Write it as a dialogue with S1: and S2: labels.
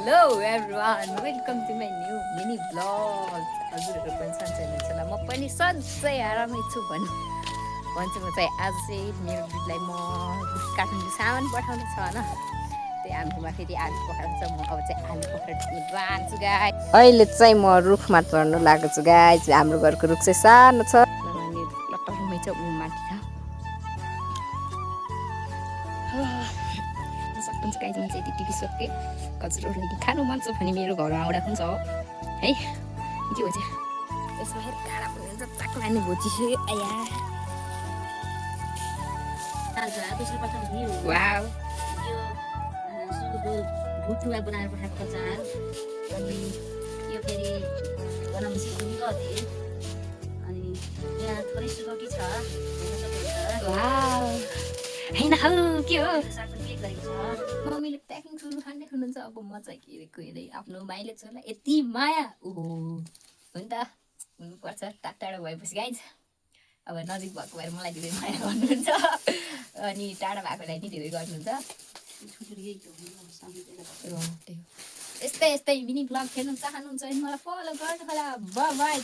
S1: hello everyone welcome to my new mini blog हजुरहरू पनि सन्चै हुनुहुन्छ होला म पनि सधैँ आरामै छु भन्छु म चाहिँ आज चाहिँ मेरो दिदीलाई म काठमाडौँ सामान पठाउनु छ होइन त्यही हाम्रोमा फेरि आलु पखाल्नु छ म अब चाहिँ आलु पखाल्नु जान्छु गाई अहिले चाहिँ म रुखमा चढ्नु लागेको छु गाई हाम्रो घरको रुख चाहिँ सानो छ लट्टरुमै छ ऊ माथि छ सक्नुहुन्छ गाई चाहिँ यति टिपिसकेँ हजुरहरूलाई खानु मन छ भने मेरो घरमा आउँदा पनि छ है के हो चाहिँ यसमा हेर काँडा पनि हुन्छ चाक लाने भोजिसक्यो आया वाउ
S2: भुटुवा बनाएर पठाएको चार अनि यो फेरि बनाउनु सिक्नु गर्थेँ अनि यहाँ थोरै सुकी छ
S1: वाउ हैन हौ के हो
S2: साग पनि पेक गरेको छ
S1: मम्मीले प्याकिङ सुरु खाँदै हुनुहुन्छ अब म चाहिँ हेरेको हेर्दै आफ्नो भाइले छोरा यति माया ओहो हो नि त हुनुपर्छ टाढो भएपछि गाइज अब नजिक भएको भएर मलाई धेरै माया गर्नुहुन्छ अनि टाढा भएकोलाई नि धेरै गर्नुहुन्छ यस्तै मिनी ब्लग हेर्नु चाहनुहुन्छ भने मलाई फलो गर्नु होला बाइ बाइ